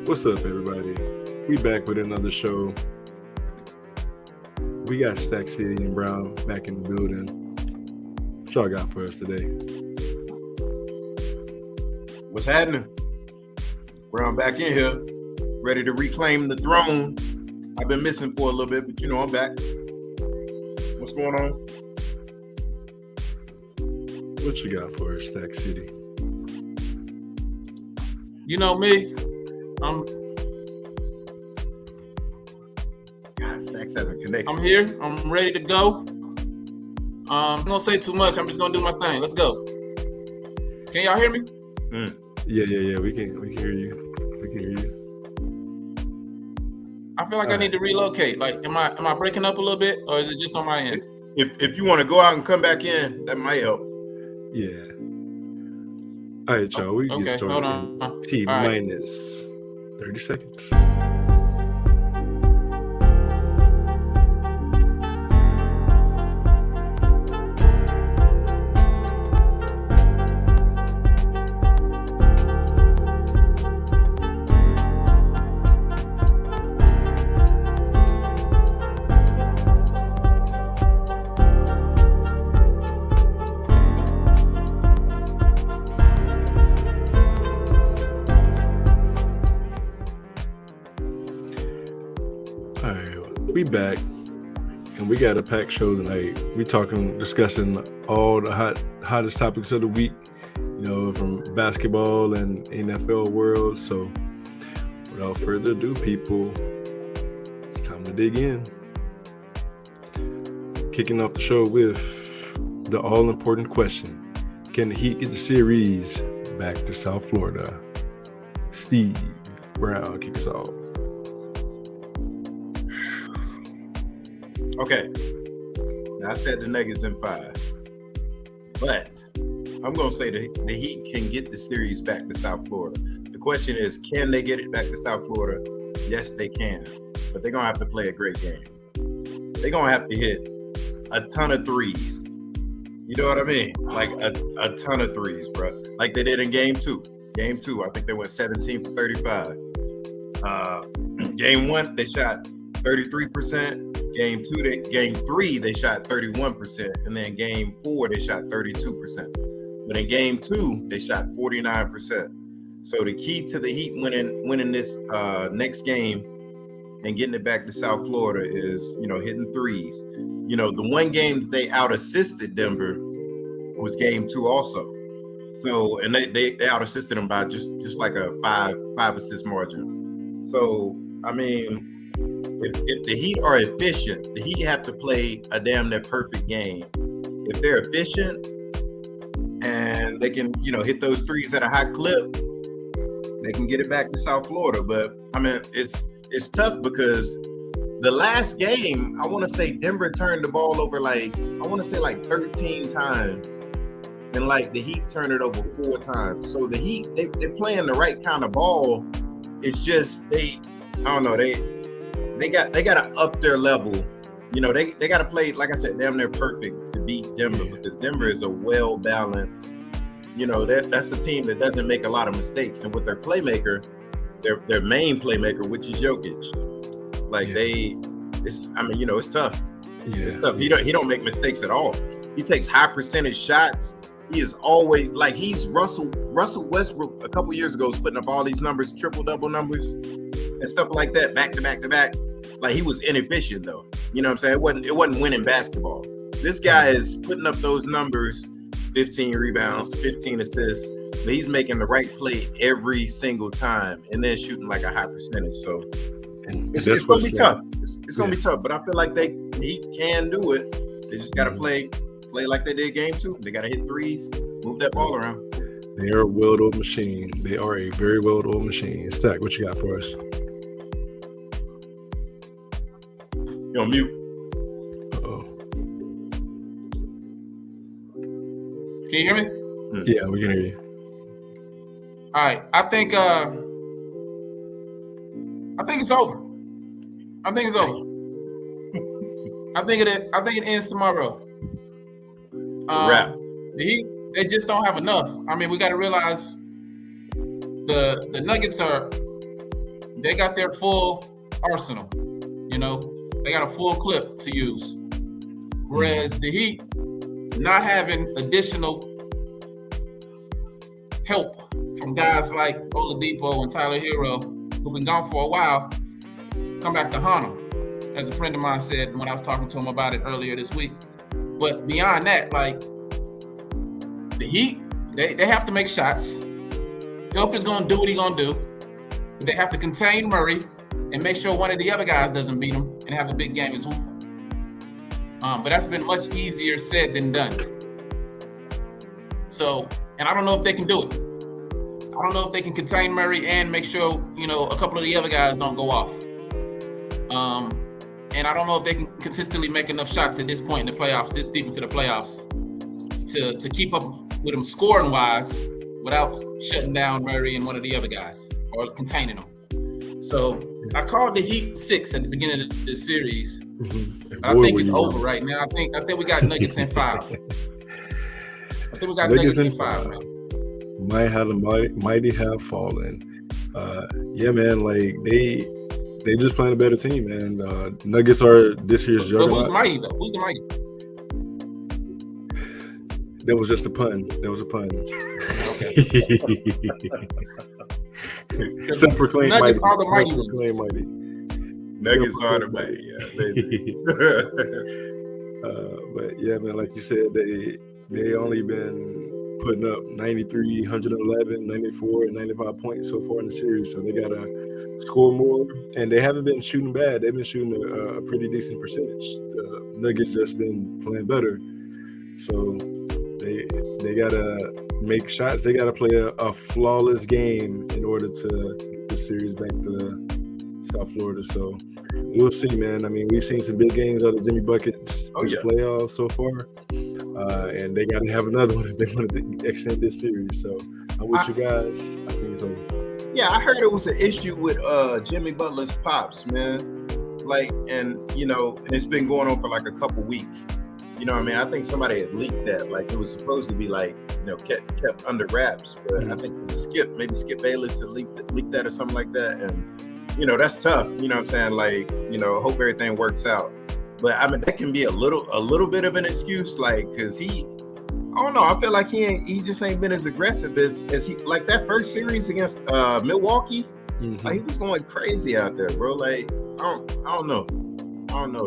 What's up, everybody? We back with another show. We got Stack City and Brown back in the building. What y'all got for us today? What's happening? Brown back in here, ready to reclaim the throne. I've been missing for a little bit, but I'm back. What's going on? What you got for us, Stack City? You know me. God, Stack's having connection. I'm here. I'm ready to go. I'm gonna say too much. I'm just gonna do my thing. Let's go. Can y'all hear me? Yeah. We can hear you. We can hear you. I feel like I need to relocate. Like, am I breaking up a little bit, or is it just on my end? If you want to go out and come back in, that might help. Yeah. All right, y'all. We can get started hold on. in T Right. minus 30 seconds. All right, we back, and we got a packed show tonight. We discussing all the hottest topics of the week, from basketball and NFL world. So, without further ado, people, it's time to dig in. Kicking off the show with the all-important question: can the Heat get the series back to South Florida? Steve Brown, kick us off. Okay. Now I said the Nuggets in 5, but I'm gonna say the Heat can get the series back to South Florida. The question is, can they get it back to South Florida? Yes, they can, but they're gonna have to play a great game. They're gonna have to hit a ton of threes. You know what I mean? Like a ton of threes, bro. Like they did in Game 2. Game 2, I think they went 17 for 35. Game 1, they shot 33%. Game 3, they shot 31%, and then Game 4, they shot 32%. But in Game 2, they shot 49%. So the key to the Heat winning this next game and getting it back to South Florida is, hitting threes. The one game that they out-assisted Denver was Game 2 also. So, and they out-assisted them by just like a five assist margin. So, I mean, if the Heat are efficient, the Heat have to play a damn near perfect game. If they're efficient and they can, hit those threes at a high clip, they can get it back to South Florida. But I mean, it's tough because the last game, I want to say Denver turned the ball over like 13 times, and like the Heat turned it over 4 times. So the Heat, they're playing the right kind of ball. It's just they got to up their level. They got to play, like I said, damn near perfect to beat Denver, because Denver is a well-balanced, that's a team that doesn't make a lot of mistakes. And with their playmaker, their main playmaker, which is Jokic, it's tough. Yeah. It's tough. He don't make mistakes at all. He takes high percentage shots. He is always he's Russell Westbrook a couple years ago was putting up all these numbers, triple-double numbers and stuff like that, back to back to back. Like, he was inefficient though. You know what I'm saying? It wasn't winning basketball. This guy is putting up those numbers, 15 rebounds, 15 assists, but he's making the right play every single time and then shooting like a high percentage. So it's gonna be tough. It's gonna be tough, but I feel like he can do it. They just gotta play like they did Game 2. They gotta hit threes, move that ball around. They are a well-oiled machine. They are a very well-oiled machine. Stack, what you got for us? You're on mute. Uh-oh. Can you hear me? Yeah, we can hear you. All right. I think it's over. I think it's over. I think it ends tomorrow. Wrap. The Heat, they just don't have enough. I mean, we got to realize the Nuggets are they got their full arsenal. You know, they got a full clip to use. Whereas the Heat, not having additional help from guys like Oladipo and Tyler Hero, who've been gone for a while, come back to haunt them, as a friend of mine said when I was talking to him about it earlier this week. But beyond that, like, the Heat, they have to make shots. Joker's going to do what he's going to do. They have to contain Murray and make sure one of the other guys doesn't beat him and have a big game as well. But that's been much easier said than done. So, and I don't know if they can do it. I don't know if they can contain Murray and make sure, you know, a couple of the other guys don't go off. And I don't know if they can consistently make enough shots at this point in the playoffs, this deep into the playoffs, to keep up with them scoring wise without shutting down Murray and one of the other guys or containing them. So I called the Heat 6 at the beginning of the series. Mm-hmm. I think it's over right now. I think we got Nuggets in 5. I think we got Nuggets in 5. Man. Mighty have fallen. Yeah, man. Like they just playing a better team, man. Nuggets are this year's juggernaut. But who's mighty though? Who's the mighty? That was just a pun. That was a pun. Except for claim Nuggets mighty. are the mighty ones. Mighty. Nuggets are the mighty. Yeah, but yeah, man, like you said, they only been putting up 93, 111, 94, and 95 points so far in the series. So they got to score more, and they haven't been shooting bad. They've been shooting a pretty decent percentage. The Nuggets just been playing better. So they got to make shots. They got to play a flawless game in order to get the series back to South Florida. So we'll see, man. I mean, we've seen some big games out of Jimmy Buckets this playoffs so far. And they got to have another one if they want to extend this series. So I'm with you guys. I think it's over. Yeah, I heard it was an issue with Jimmy Butler's pops, man. Like, and you know, and it's been going on for like a couple weeks. You know what I mean? I think somebody had leaked that. Like, it was supposed to be like, you know, kept under wraps. But I think it was Skip Bayless that leaked that or something like that. And you know, that's tough. You know what I'm saying? Like, you know, hope everything works out. But I mean, that can be a little bit of an excuse, like, because I don't know. I feel like he just ain't been as aggressive as he, like that first series against Milwaukee. Mm-hmm. Like, he was going crazy out there, bro. Like, I don't know.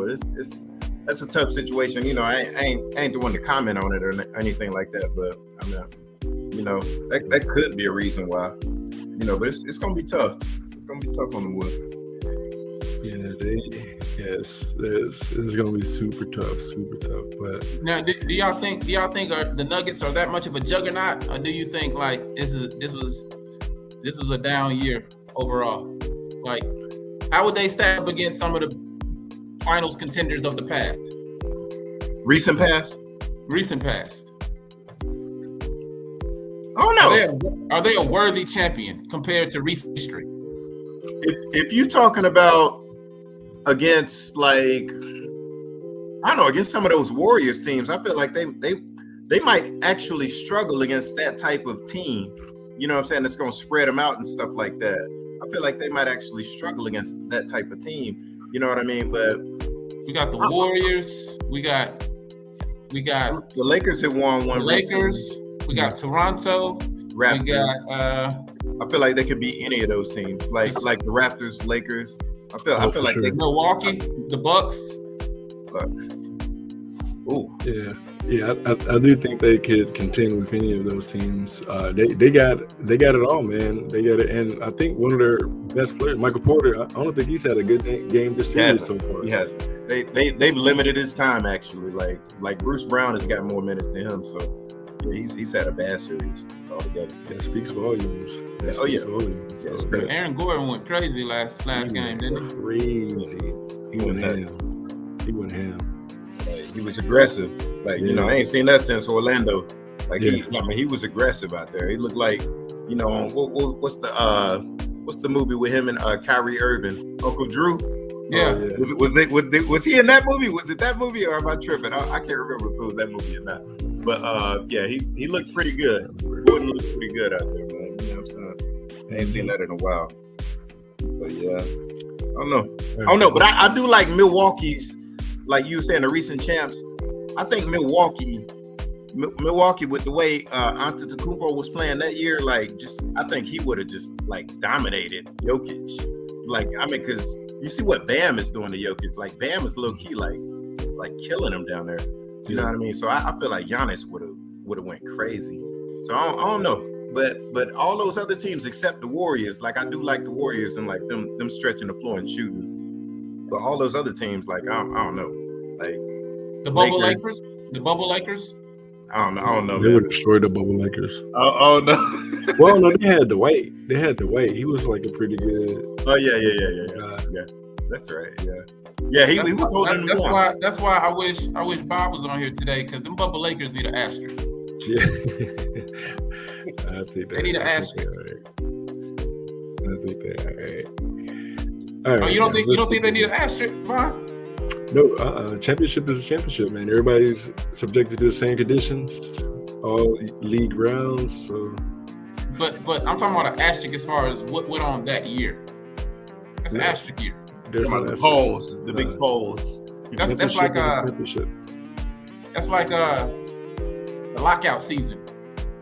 It's that's a tough situation. You know, I ain't the one to comment on it or anything like that. But I mean, you know, that could be a reason why. You know, but it's gonna be tough. It's gonna be tough on the wood. Yeah, it's gonna be super tough. But now, do y'all think the Nuggets are that much of a juggernaut, or do you think like this was a down year overall? Like, how would they stack up against some of the finals contenders of the past? Recent past. I don't know. Are they a worthy champion compared to recent history? If you're talking about against, like, I don't know, against some of those Warriors teams, I feel like they might actually struggle against that type of team. You know what I'm saying? That's going to spread them out and stuff like that. I feel like they might actually struggle against that type of team. You know what I mean? But we got the Warriors. We got the Lakers have won one. The Lakers. Recently. We got Toronto. Raptors. We got. I feel like they could beat any of those teams, like the Raptors, Lakers. I feel like they Milwaukee, the Bucks. Ooh. Yeah. I do think they could contend with any of those teams. They got it all, man. They got it, and I think one of their best players, Michael Porter. I don't think he's had a good game this series so far. He hasn't. They've limited his time actually. Like Bruce Brown has got more minutes than him, so yeah, he's had a bad series altogether. That speaks volumes. Volumes. Yeah, Aaron Gordon went crazy last game, didn't he? Crazy. He went ham. He was aggressive. Like, you know, I ain't seen that since Orlando. Like, he was aggressive out there. He looked like, you know, what's the movie with him and Kyrie Irving? Uncle Drew? Yeah. Was he in that movie? Was it that movie, or am I tripping? I can't remember if it was that movie or not. But yeah, he looked pretty good. Gordon looked pretty good out there, man. You know what I'm saying? I ain't seen that in a while. But yeah, I don't know. But I do like Milwaukee's, like you were saying, the recent champs. I think Milwaukee with the way Antetokounmpo was playing that year, I think he would have just dominated Jokic. Because you see what Bam is doing to Jokic. Bam is low key like killing him down there. You know what I mean? So I feel like Giannis would have went crazy. So I don't know. But all those other teams except the Warriors, I do like the Warriors and them stretching the floor and shooting. But all those other teams, I don't know. The Bubble Lakers. The Bubble Lakers. I don't know. They would destroy the Bubble Lakers. Oh no. Well, no, they had Dwight. He was a pretty good. Oh yeah. That's right. Yeah, he was holding them down. That's why I wish Bob was on here today, because them Bubble Lakers need an asterisk. Yeah. I think they need an asterisk. I think they're all right. Oh, you don't think they need an asterisk, Bob? No, championship is a championship, man. Everybody's subjected to the same conditions, all league rounds. So, but I'm talking about an asterisk as far as what went on that year. That's an asterisk year. There's the polls, the big polls. That's like the lockout season.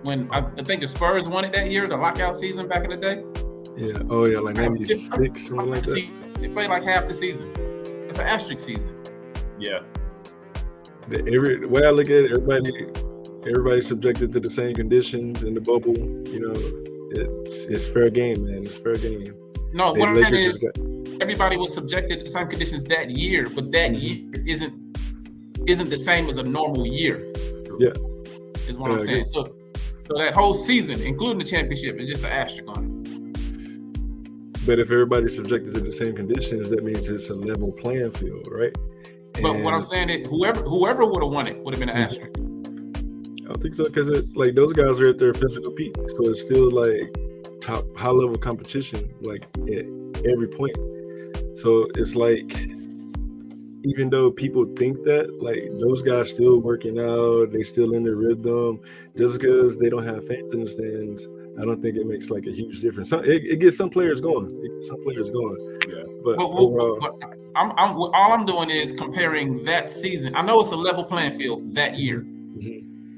When I think the Spurs won it that year, the lockout season back in the day. Yeah. Oh yeah, 96, something like that. They played half the season. It's an asterisk season. Yeah. The way I look at it, everybody's subjected to the same conditions in the bubble. It's fair game, man. It's fair game. No, what I'm saying is everybody was subjected to the same conditions that year, but that year isn't the same as a normal year. Yeah. Is what I'm saying. So that whole season, including the championship, is just an asterisk on it. But if everybody's subjected to the same conditions, that means it's a level playing field, right? But what I'm saying is whoever would have won it would have been an asterisk. I don't think so, because it's those guys are at their physical peak, so it's still top high level competition at every point. So it's even though people think that those guys still working out, they still in their rhythm, just because they don't have fans in the stands, I don't think it makes a huge difference. It gets some players going. Yeah. But overall, all I'm doing is comparing that season. I know it's a level playing field that year,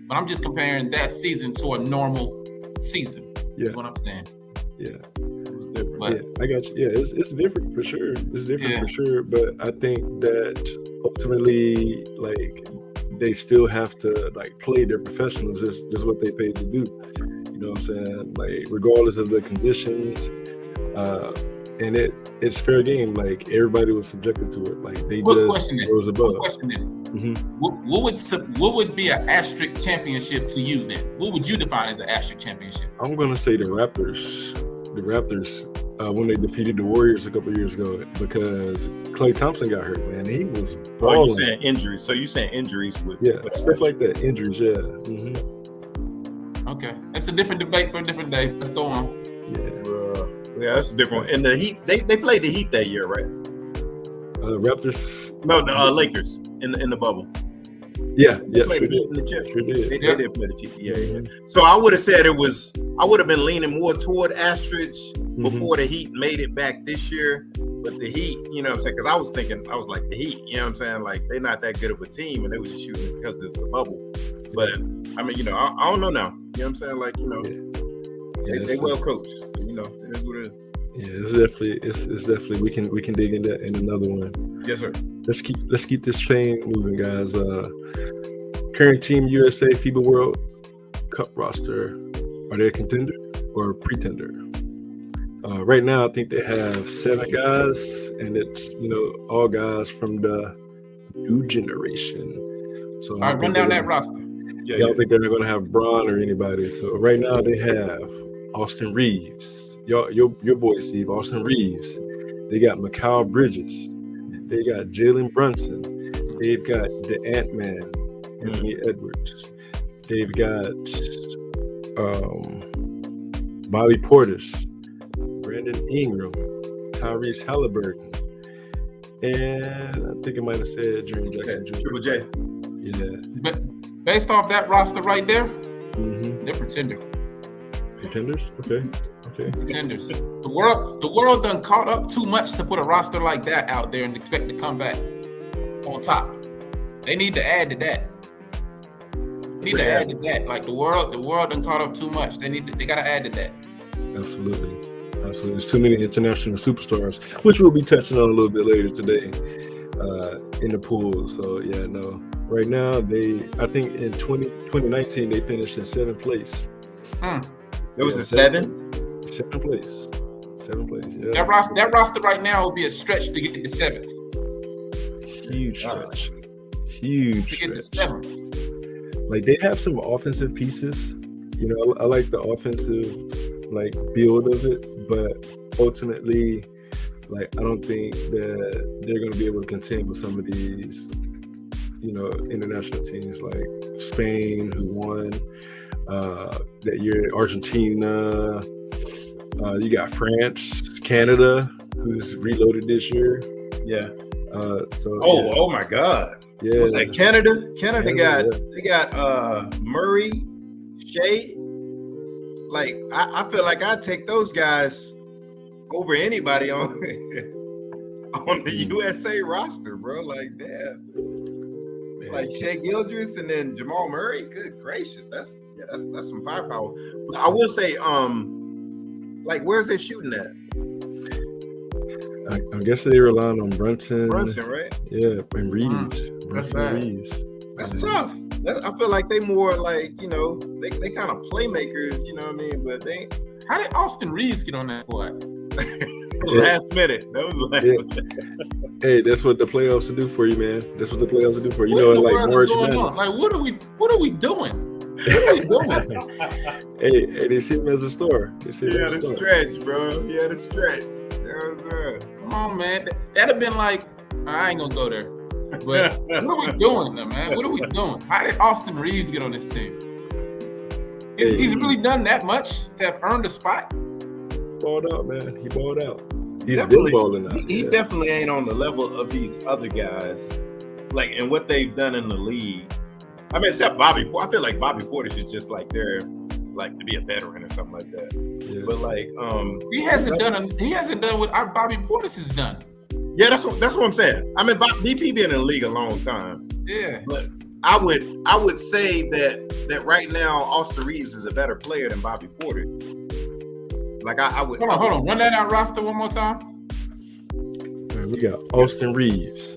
but I'm just comparing that season to a normal season. Yeah. Is what I'm saying. Yeah. It's different. But, I got you. Yeah, it's different for sure. It's different for sure. But I think that ultimately, they still have to play their professionals. This is what they paid to do. You know what I'm saying? Regardless of the conditions, and it's fair game. Everybody was subjected to it. They just rose above. What would be an asterisk championship to you then? What would you define as an asterisk championship? I'm gonna say the Raptors. The Raptors when they defeated the Warriors a couple years ago, because Klay Thompson got hurt, man. He was balling. Oh, you saying injuries? So you saying injuries with stuff like that? Injuries, yeah. Okay, that's a different debate for a different day. Let's go on. Yeah, that's a different one. And the Heat, they played the Heat that year, right? Raptors. No, the Lakers in the bubble. Yeah, they played the Heat in the chip. Sure did. They did play the Heat. Yeah. So I would have said I would have been leaning more toward asterisk before the Heat made it back this year. But the Heat, you know what I'm saying? Because I was like, the Heat, you know what I'm saying? They're not that good of a team, and they were just shooting because of the bubble. But I mean, I don't know now. You know what I'm saying? They well coached. So, it is what it is. Yeah, it's definitely we can dig into that in another one. Yes, sir. Let's keep this train moving, guys. Current Team USA FIBA World Cup roster, are they a contender or a pretender? Right now, I think they have 7 guys, and it's all guys from the new generation. So all right, run down that roster. I don't think they're going to have Bron or anybody. So right now they have Austin Reeves, your boy Steve, Austin Reeves. They got Mikal Bridges. They got Jalen Brunson. They've got the Ant-Man, Anthony Edwards. They've got Bobby Portis, Brandon Ingram, Tyrese Halliburton, and I think I might have said Jaren Jackson Jr. Triple J. Yeah. But based off that roster right there, they're pretender. Contenders? Okay. Contenders. The world done caught up too much to put a roster like that out there and expect to come back on top. They need to add to that. Like the world done caught up too much. They gotta add to that. Absolutely. There's too many international superstars, which we'll be touching on a little bit later today in the pool. So yeah, no. Right now, I think in 2019 they finished in 7th place. It was a 7th? 7th place. 7th place. Yeah. That roster right now will be a stretch to get to 7th. Huge stretch. To get to 7th. Like they have some offensive pieces. You know, I like the offensive like build of it, but ultimately, like I don't think that they're going to be able to contend with some of these, you know, international teams like Spain, who won that year, Argentina. You got France, Canada, who's reloaded this year. Yeah. Oh my God. Yeah. Was that Canada? They got Murray, Shea. Like I feel like I'd take those guys over anybody on the USA roster, bro. Like damn. Man. Like Shea Gildress and then Jamal Murray. Good gracious, that's some firepower. But I will say, like where's they shooting at? I guess they relying on Brunson. Brunson, right? Yeah, and Reeves. Reeves. That's tough. I feel like they more like, you know, they kind of playmakers, you know what I mean? But they. How did Austin Reeves get on that court? Last minute. That was last minute. Hey, that's what the playoffs will do for you, man. That's what the playoffs will do for you. You know, like March Madness. Like, what are we doing? Hey, they see him as a star. The stretch, bro. Yeah, the stretch. Come on, man. That'd have been like, I ain't gonna go there. But what are we doing, man? What are we doing? How did Austin Reeves get on this team? He's really done that much to have earned a spot? Balled out, man. He balled out. He's definitely balling out. He definitely ain't on the level of these other guys, like, and what they've done in the league. I mean, except Bobby. I feel like Bobby Portis is just like there, like to be a veteran or something like that. Yeah. But like, he hasn't done what our Bobby Portis has done. Yeah, that's what I'm saying. I mean, BP been in the league a long time. Yeah, but I would say that right now Austin Reeves is a better player than Bobby Portis. Like I would. Hold on. Run that out roster one more time. Right, we got Austin Reeves,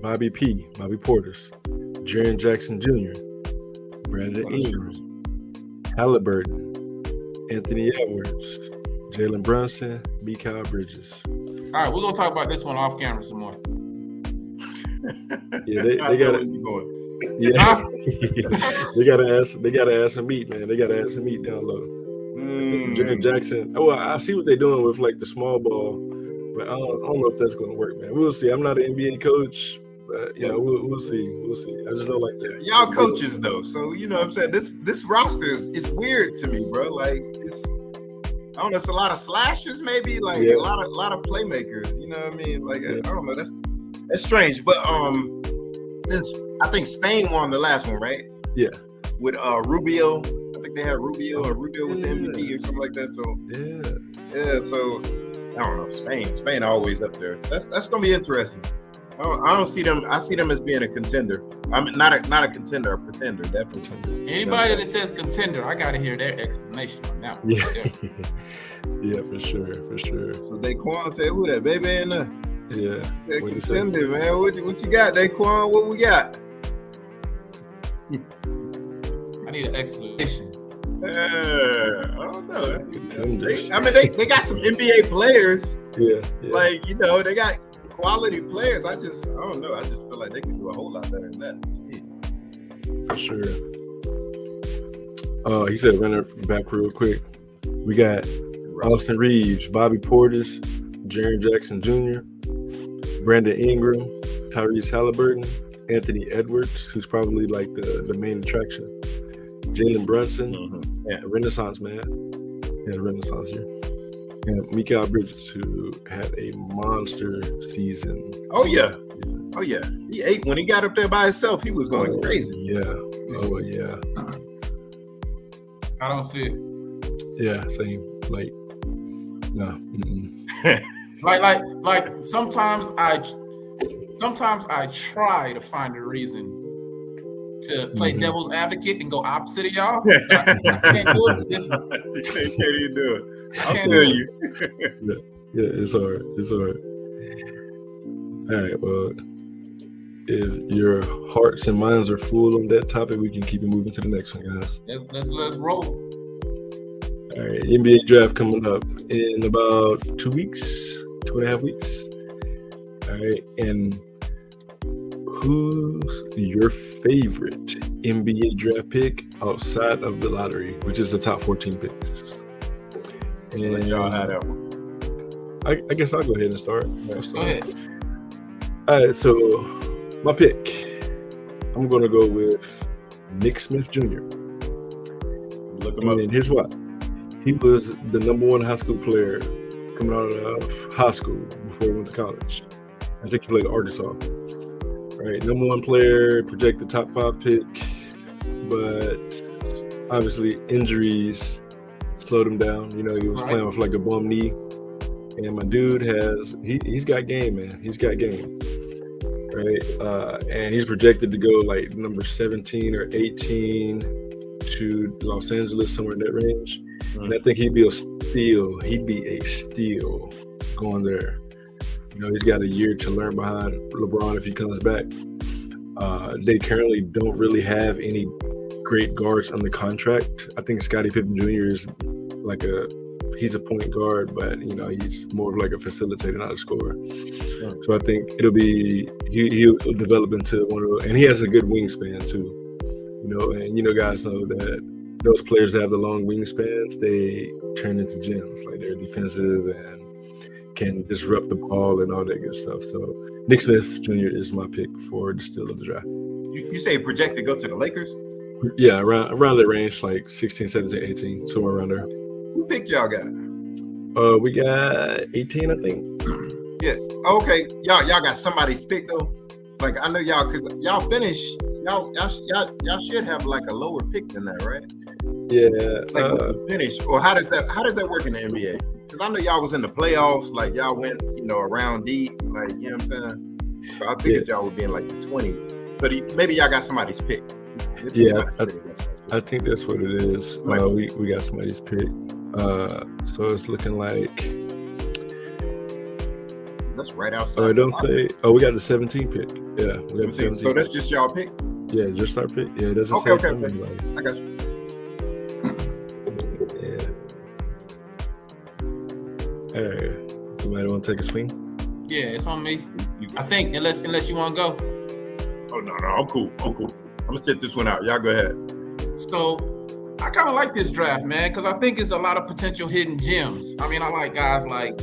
Bobby Portis, Jaren Jackson Jr., Brandon Ingram, Halliburton, Anthony Edwards, Jalen Brunson, Mikal Bridges. All right, we're gonna talk about this one off camera some more. Yeah, they got it. Yeah, they gotta add some meat, man. They gotta add some meat down low. Jaren Jackson. Well, I see what they're doing with like the small ball, but I don't know if that's gonna work, man. We'll see. I'm not an NBA coach. But you know, we'll see. I just don't like that. Y'all coaches though, so you know what I'm saying. This roster is weird to me, bro. Like I don't know, it's a lot of slashers, maybe like a lot of playmakers. You know what I mean? Like I don't know, that's strange. But I think Spain won the last one, right? Yeah. With Rubio, I think they had Rubio was the MVP or something like that. So yeah. So I don't know, Spain always up there. That's gonna be interesting. I don't see them. I see them as being a contender. I mean, not a contender, a pretender, definitely. Anybody that says contender, I gotta hear their explanation on that one. Yeah, for sure. So Daquan said, "Who that baby in there?" Yeah, contender, man. What you got, Daquan? What we got? I need an explanation. I don't know. They got some NBA players. Yeah. Like, you know, they got quality players. I don't know. I just feel like they can do a whole lot better than that. For sure. He said, run it back real quick. We got Austin Reeves, Bobby Portis, Jaren Jackson Jr., Brandon Ingram, Tyrese Halliburton, Anthony Edwards, who's probably like the main attraction, Jalen Brunson, Renaissance man, Renaissance here, and Mikal Bridges, who had a monster season. Oh yeah. He ate when he got up there by himself. He was going crazy. Yeah. Oh yeah. I don't see it. Yeah, same. Like, no. Like sometimes I try to find a reason to play devil's advocate and go opposite of y'all. But I can't do it with this one. You can't even do it. I I'll can't tell do you. Yeah, it's hard. It's hard. All right, well, if your hearts and minds are full on that topic, we can keep it moving to the next one, guys. Let's roll. All right, NBA draft coming up in about 2 weeks, 2.5 weeks. All right, and who's your favorite NBA draft pick outside of the lottery, which is the top 14 picks? And Let y'all have that one. I guess I'll go ahead and start. Go ahead. All right, so my pick, I'm going to go with Nick Smith Jr. Look him up. And here's why. He was the #1 high school player coming out of high school before he went to college. I think he played at Arkansas. Right, #1 player, projected top 5 pick, but obviously injuries slowed him down. You know, he was playing with like a bum knee. And my dude he's got game, man. He's got game. Right? And he's projected to go like number 17 or 18 to Los Angeles, somewhere in that range. And I think he'd be a steal. He'd be a steal going there. You know, he's got a year to learn behind LeBron if he comes back. They currently don't really have any great guards on the contract. I think Scottie Pippen Jr. is like he's a point guard, but you know, he's more of like a facilitator, not a scorer. So I think he'll develop into one of those, and he has a good wingspan too. You know, and you know, guys know that those players that have the long wingspans, they turn into gems. Like they're defensive and can disrupt the ball and all that good stuff. So Nick Smith Jr. is my pick for the steal of the draft. You say projected to go to the Lakers? Yeah, around that range, like 16, 17, 18, somewhere around there. Who pick y'all got? We got 18, I think. Yeah. Okay. Y'all got somebody's pick though. Like I know y'all, cause y'all finished. Y'all should have like a lower pick than that, right? Yeah. Like with the finish, or how does that work in the NBA? Because I know y'all was in the playoffs, like y'all went, around deep, like you know what I'm saying. So I figured y'all would be in like the 20s. So maybe y'all got somebody's pick. Yeah, I think that's what it is. We got somebody's pick. So it's looking like that's right outside. Oh, it don't say. Oh, we got the 17 pick. Yeah, we got the 17. So that's just y'all pick. Yeah, just our pick. Yeah, it doesn't say. Okay. I got you. Yeah. Hey, somebody want to take a swing? Yeah, it's on me. I think unless you want to go. Oh no, I'm cool. I'm gonna sit this one out. Y'all go ahead. So I kind of like this draft, man, because I think it's a lot of potential hidden gems. I mean, I like guys like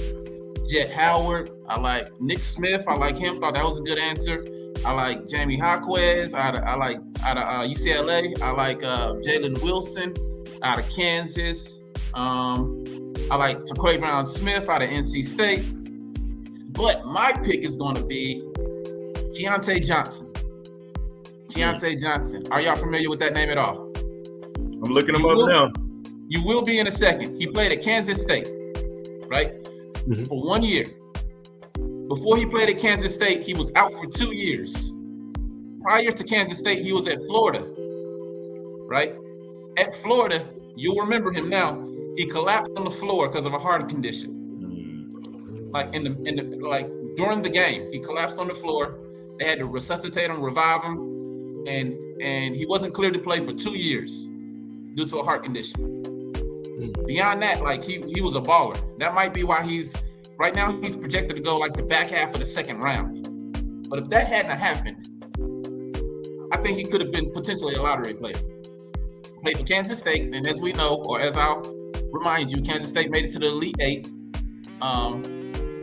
Jet Howard. I like Nick Smith. I like him. Thought that was a good answer. I like Jamie Jaquez. I like out of UCLA. I like Jalen Wilson out of Kansas. I like Taquavion Smith out of NC State. But my pick is going to be Keontae Johnson. Keontae Johnson. Are y'all familiar with that name at all? I'm looking him up now. You will be in a second. He played at Kansas State, right? Mm-hmm. For 1 year. Before he played at Kansas State, he was out for 2 years. Prior to Kansas State, he was at Florida, right? At Florida, you'll remember him now. He collapsed on the floor because of a heart condition. Like during the game, he collapsed on the floor. They had to resuscitate him, revive him, and he wasn't cleared to play for 2 years due to a heart condition. Beyond that, like he was a baller. That might be why he's projected to go like the back half of the second round. But if that hadn't happened, I think he could have been potentially a lottery player. Played for Kansas State, and as we know, or as I'll remind you, Kansas State made it to the Elite Eight.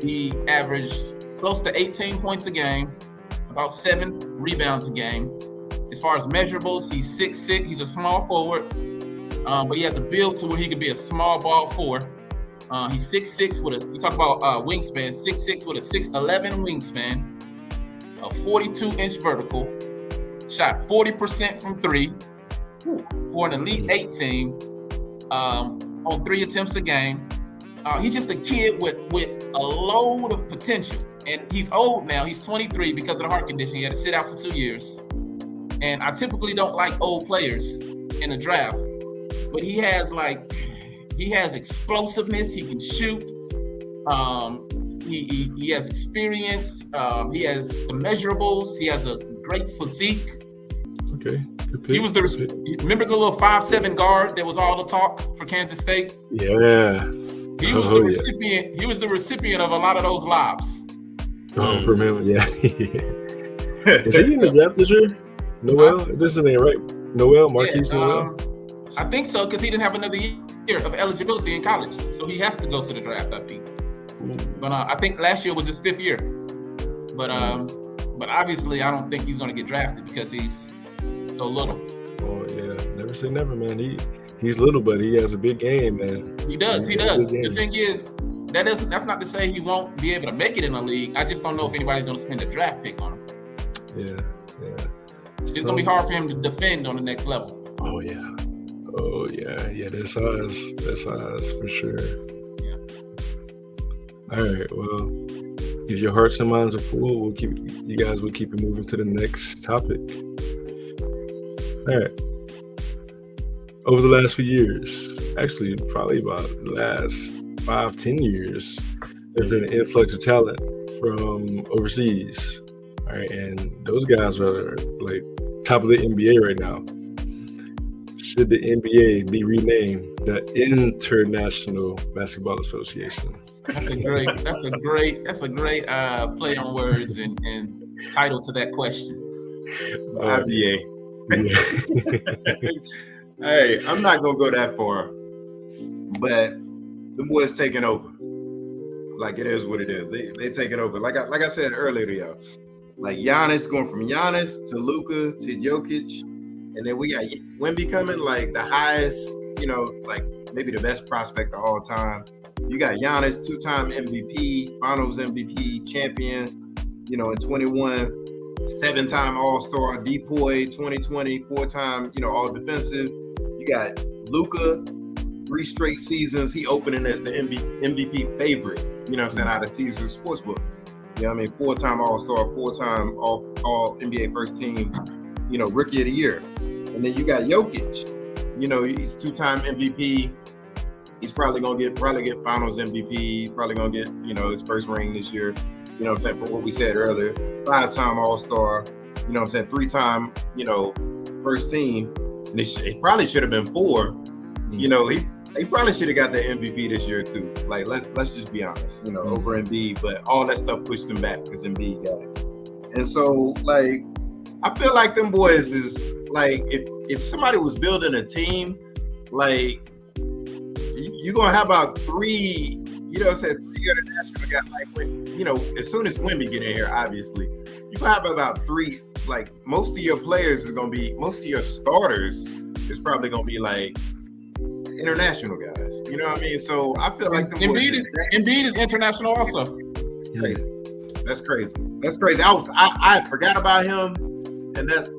He averaged close to 18 points a game, about 7 rebounds a game. As far as measurables, he's 6'6". He's a small forward, but he has a build to where he could be a small ball forward. He's 6'6" you talk about wingspan, 6'6" with a 6'11" wingspan, a 42-inch vertical, shot 40% from 3 for an Elite 8 team. on 3 attempts a game. He's just a kid with a load of potential. And he's old now. He's 23 because of the heart condition. He had to sit out for 2 years. And I typically don't like old players in a draft. But he has explosiveness. He can shoot. He has experience. He has the measurables. He has a great physique. Okay. Good pick. He was remember the little 5'7" guard that was all the talk for Kansas State? Yeah. He was the recipient. Yeah. He was the recipient of a lot of those lobs. From him, yeah. Is he in the draft this year? Noel? This is name, right? Noel, Marquise Noel? I think so, because he didn't have another year of eligibility in college. So he has to go to the draft, I think. But I think last year was his 5th year. But obviously, I don't think he's going to get drafted because he's so little. Oh, yeah. Never say never, man. He's little, but he has a big game, man. He does. The thing is, that's not to say he won't be able to make it in the league. I just don't know if anybody's going to spend a draft pick on him. Yeah. It's going to be hard for him to defend on the next level. Oh, yeah. That's size for sure. Yeah. All right. Well, if your hearts and minds are full, we'll keep it moving to the next topic. All right. Over the last few years, actually probably about the last 5-10 years, there's been an influx of talent from overseas. All right, and those guys are like top of the NBA right now. Should the NBA be renamed the International Basketball Association? That's a great play on words and title to that question. IBA. Hey, I'm not gonna go that far, but the boys taking over. Like, it is what it is. They taking over. Like I said earlier to y'all. Like, Giannis, going from Giannis to Luka to Jokic, and then we got Wemby coming, like the highest, like maybe the best prospect of all time. You got Giannis, 2-time MVP, Finals MVP, champion, in 21, 7-time All-Star, Depoy, 2020, 4-time, All Defensive. You got Luka, 3 straight seasons. He opening as the MVP favorite, out of Caesars Sportsbook. 4-time All-Star, 4-time All NBA first team, Rookie of the Year. And then you got Jokic. He's 2-time MVP. He's probably gonna get Finals MVP. He's probably gonna get, his first ring this year. For what we said earlier. 5-time All-Star. 3-time, first team. And it probably should have been 4. He probably should have got the MVP this year too. Like, let's just be honest, over Embiid, but all that stuff pushed him back because Embiid got it. And so, like, I feel like them boys is like, if somebody was building a team, like, you're gonna have about 3, 3 international guys. Like, as soon as Wemby get in here, obviously, you gonna have about 3. Like, most of your starters is probably gonna be like international guys. You know what I mean? So I feel like Embiid is international also. It's crazy. That's crazy. I forgot about him, and that's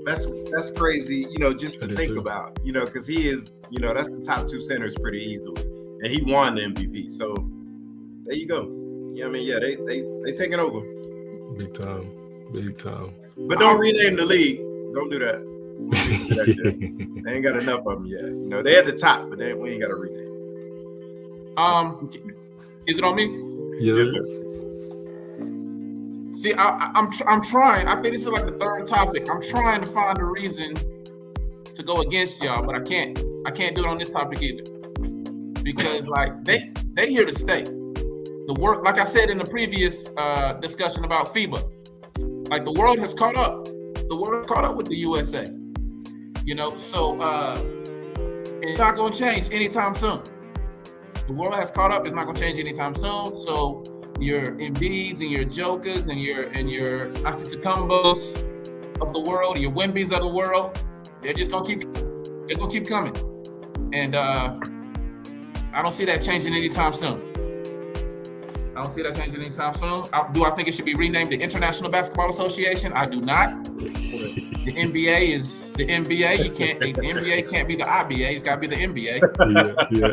crazy. Just to think about. Because he is. That's the top 2 centers pretty easily, and he won the MVP. So there you go. They taking over. Big time. But don't rename the league. Don't do that. They ain't got enough of them yet. They at the top, but we ain't got to rename. Is it on me? Yes, sir. See, I'm trying. I think this is like the 3rd topic. I'm trying to find a reason to go against y'all, but I can't do it on this topic either. Because like they here to stay. The work, like I said in the previous discussion about FIBA, like the world has caught up. The world caught up with the USA. So it's not going to change anytime soon. The world has caught up. It's not going to change anytime soon. So your Embiids and your Jokers and your Antetokounmpos of the world, your Wembys of the world, they're going to keep coming. And I don't see that changing anytime soon. Do I think it should be renamed the International Basketball Association? I do not. The NBA is the NBA. You can't. The NBA can't be the IBA. It's got to be the NBA. Yeah.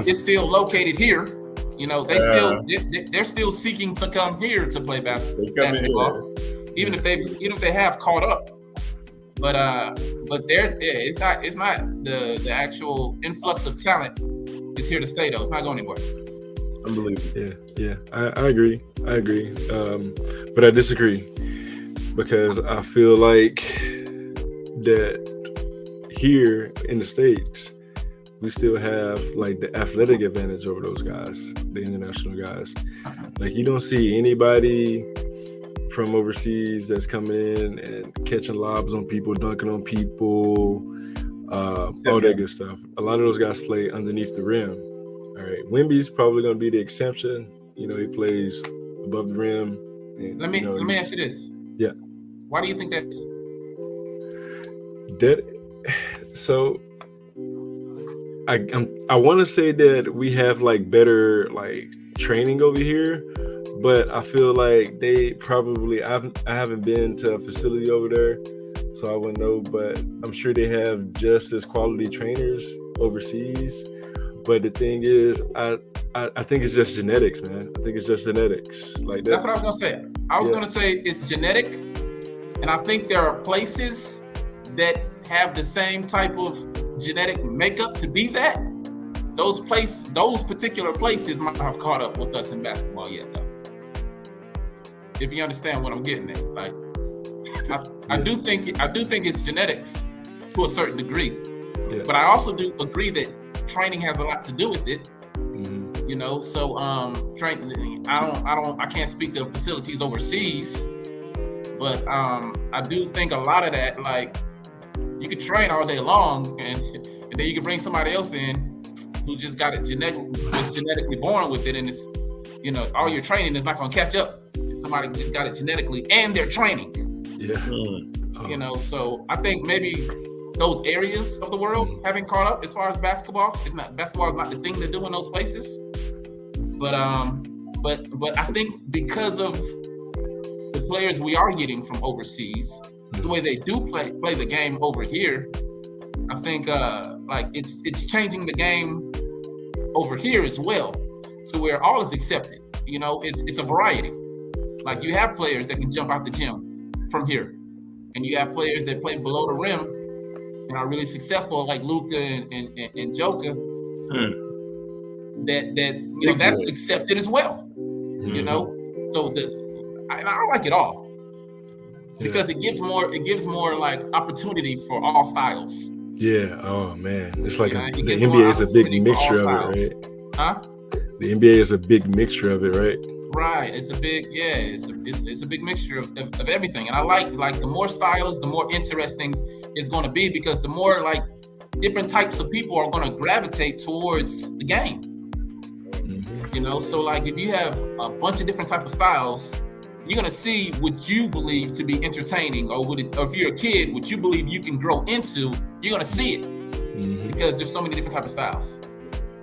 It's still located here. You know, they're still seeking to come here to play basketball, even if they have caught up. But it's not the actual influx of talent is here to stay though. It's not going anywhere. Unbelievable. Yeah. I agree. But I disagree because I feel like that here in the States, we still have like the athletic advantage over those guys, the international guys. Like you don't see anybody from overseas that's coming in and catching lobs on people, dunking on people, all that good stuff. A lot of those guys play underneath the rim. All right, Wemby's probably going to be the exception. You know, he plays above the rim. And, let me ask you this. Yeah. Why do you think that's? So I want to say that we have like better like training over here, but I feel like they probably I haven't been to a facility over there, so I wouldn't know. But I'm sure they have just as quality trainers overseas. But the thing is, I think it's just genetics, man. I think it's just genetics. Like that's what I was gonna say. I was gonna say it's genetic, and I think there are places that have the same type of genetic makeup to be that. Those particular places might have caught up with us in basketball yet, though. If you understand what I'm getting at, like I do think it's genetics to a certain degree, but I also do agree that training has a lot to do with it. Mm-hmm. You know, so training. I can't speak to the facilities overseas, but I do think a lot of that, like, you could train all day long, and then you can bring somebody else in who just got it genetically born with it, and it's, you know, all your training is not going to catch up if somebody just got it genetically and they're training. Yeah. You know, so I think maybe those areas of the world haven't caught up as far as basketball. Basketball is not the thing to do in those places. But I think because of the players we are getting from overseas, the way they do play the game over here, I think like it's changing the game over here as well, to where all is accepted. You know, it's a variety. Like you have players that can jump out the gym from here, and you have players that play below the rim and are really successful, like Luka and Joker. That you know, that's accepted as well. You know, so I like it all. Because it gives more like opportunity for all styles. Yeah. Oh man, it's like the NBA is a big mixture of it, right? Huh? The NBA is a big mixture of it, right? Right. It's a big it's a big mixture of everything, and I like the more styles, the more interesting it's going to be, because the more like different types of people are going to gravitate towards the game. You know, so like if you have a bunch of different type of styles, you're gonna see what you believe to be entertaining, or if you're a kid, what you believe you can grow into, you're gonna see it, because there's so many different types of styles.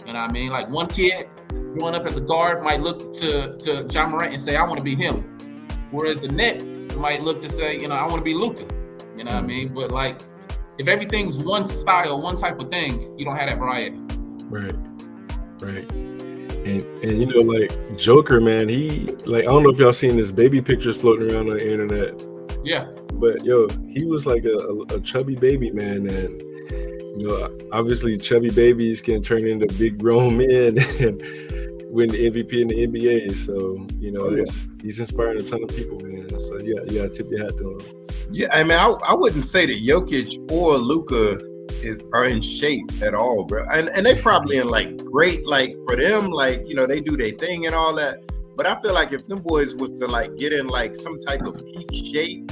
You know what I mean? Like one kid growing up as a guard might look to John Morant and say, I want to be him, whereas the next might look to say, you know, I want to be Luka. You know what I mean? But like, if everything's one style, one type of thing, you don't have that variety. Right. And you know, like Joker, man, he, like, I don't know if y'all seen his baby pictures floating around on the internet. Yeah. But yo, he was like a chubby baby, man, and you know, obviously chubby babies can turn into big grown men and win the MVP in the NBA. So, you know, he's inspiring a ton of people, man. So yeah, you gotta tip your hat to him. Yeah, I mean, I wouldn't say that Jokic or Luka are in shape at all, bro. And they probably in like great, like for them, like, you know, they do their thing and all that. But I feel like if them boys was to like get in like some type of peak shape,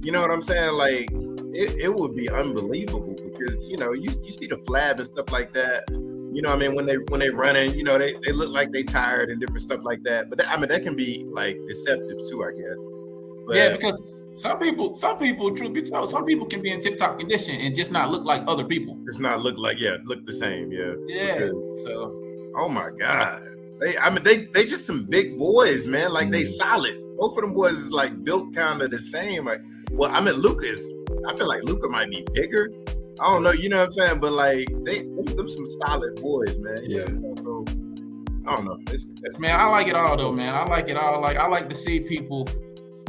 you know what I'm saying? Like it would be unbelievable, because, you know, you see the flab and stuff like that. You know what I mean? When they running, you know, they look like they tired and different stuff like that. But I mean, that can be like deceptive too, I guess. But, yeah, because some people, truth be told, some people can be in tip-top condition and just not look like other people. Just not look like, look the same, Yeah. Because, so. Oh my God. They just some big boys, man. Like they solid. Both of them boys is like built kind of the same. Like, well, I mean, Luka is I feel like Luka might be bigger. I don't know, you know what I'm saying? But like them some solid boys, man. You know what I'm saying? So I don't know. It's Man, I like it all though, man. I like it all. Like I like to see people,